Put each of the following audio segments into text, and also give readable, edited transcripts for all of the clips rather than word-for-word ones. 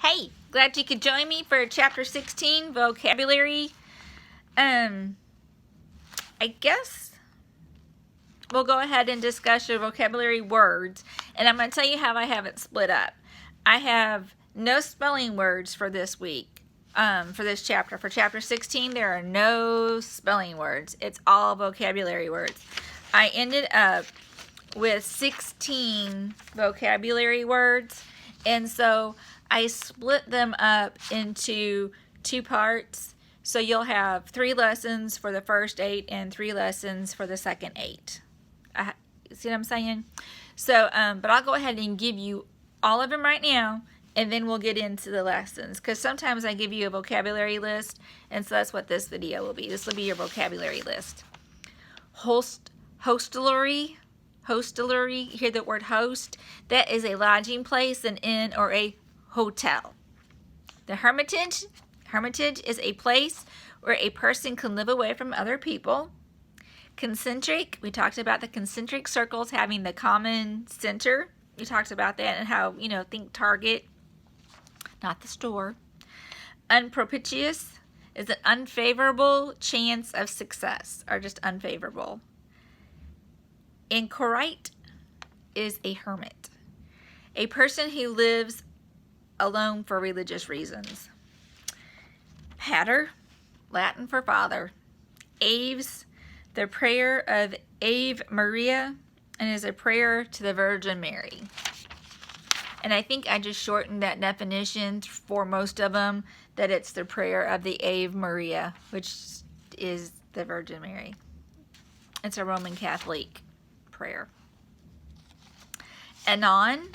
Hey, glad you could join me for chapter 16, vocabulary. I guess we'll go ahead and discuss your vocabulary words, and I'm going to tell you how I have it split up. I have no spelling words for this week, for this chapter. For chapter 16, there are no spelling words. It's all vocabulary words. I ended up with 16 vocabulary words, and so I split them up into two parts. So you'll have 3 lessons for the first 8 and 3 lessons for the second 8. See what I'm saying? So, but I'll go ahead and give you all of them right now, and then we'll get into the lessons. Because sometimes I give you a vocabulary list, and so that's what this video will be. This will be your vocabulary list. Hostelry. Hostelry, you hear the word host? That is a lodging place, an inn, or a hotel. The hermitage is a place where a person can live away from other people. Concentric, we talked about the concentric circles having the common center. We talked about that and how, think Target, not the store. Unpropitious is an unfavorable chance of success, or just unfavorable. Anchorite is a hermit, a person who lives alone for religious reasons. Pater, Latin for father. Aves, the prayer of Ave Maria, and is a prayer to the Virgin Mary. And I think I just shortened that definition for most of them, that it's the prayer of the Ave Maria, which is the Virgin Mary. It's a Roman Catholic prayer. Anon,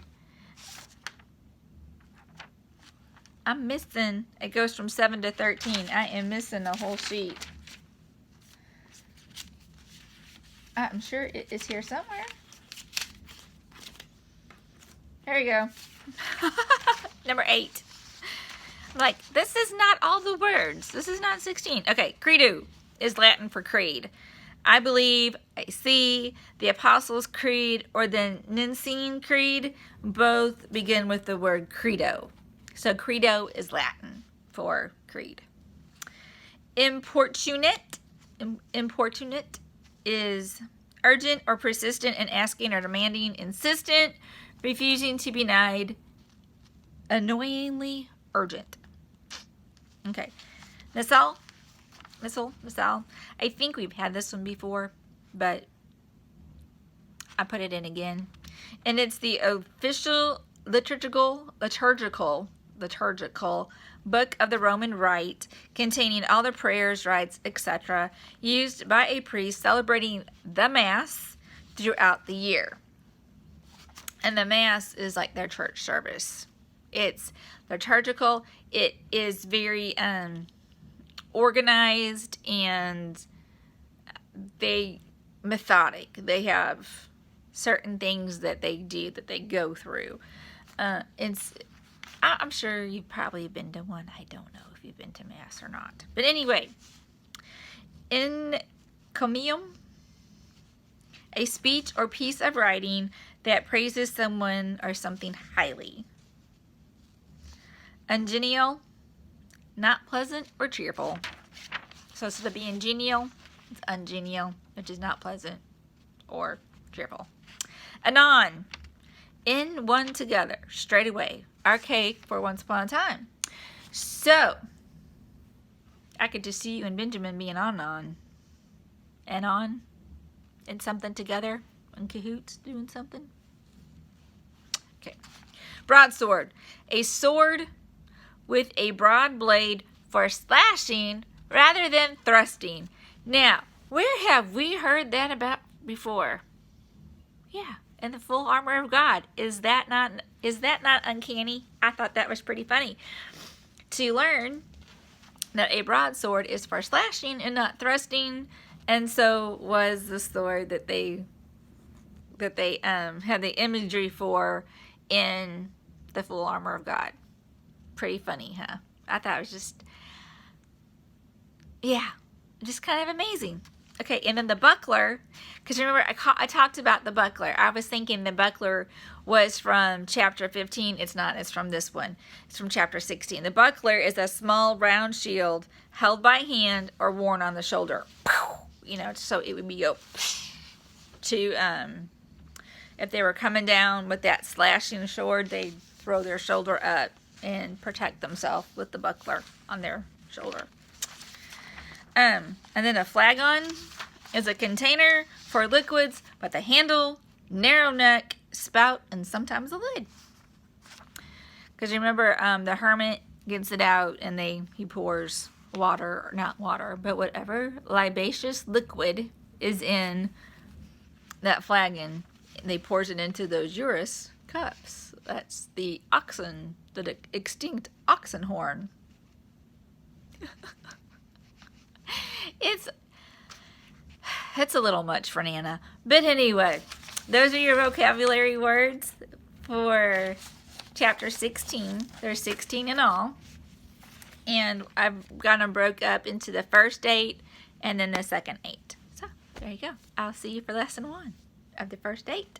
I'm missing, it goes from 7 to 13. I am missing a whole sheet. I'm sure it is here somewhere. There you go. Number 8. I'm like, this is not all the words. This is not 16. Okay, credo is Latin for creed. I believe, I see, the Apostles' Creed or the Nicene Creed both begin with the word credo. So credo is Latin for creed. Importunate is urgent or persistent in asking or demanding, insistent, refusing to be denied, annoyingly urgent. Okay. Missile. I think we've had this one before, but I put it in again. And it's the official liturgical book of the Roman Rite, containing all the prayers, rites, etc., used by a priest celebrating the Mass throughout the year. And the Mass is like their church service. It's liturgical. It is very organized, and methodic. They have certain things that they do, that they go through. I'm sure you've probably been to one. I don't know if you've been to Mass or not. But anyway, encomium, a speech or piece of writing that praises someone or something highly. Ungenial, not pleasant or cheerful. So instead of being genial, it's ungenial, which is not pleasant or cheerful. Anon, in one together, straight away. Archaic for once upon a time. So, I could just see you and Benjamin being on and something together, in cahoots, doing something. Okay. Broadsword, a sword with a broad blade for slashing rather than thrusting. Now, where have we heard that about before? Yeah, in the full armor of God. Is that not uncanny? I thought that was pretty funny to learn that a broadsword is for slashing and not thrusting, and so was the sword that they had the imagery for in the full armor of God. Pretty funny, huh? I thought it was just kind of amazing. Okay, and then the buckler, because remember I talked about the buckler. I was thinking the buckler was from chapter 15. It's not. It's from this one. It's from chapter 16. The buckler is a small round shield held by hand or worn on the shoulder. You know, so it would be to if they were coming down with that slashing sword, they'd throw their shoulder up and protect themselves with the buckler on their shoulder. And then a flagon is a container for liquids with a handle, narrow neck, spout, and sometimes a lid. Because remember, the hermit gets it out and he pours water, or not water, but whatever libaceous liquid is in that flagon. They pours it into those Urus cups. That's the extinct oxen horn. It's a little much for Nana. But anyway, those are your vocabulary words for chapter 16. There's 16 in all. And I've got them broke up into the first 8 and then the second 8. So, there you go. I'll see you for lesson 1 of the first 8.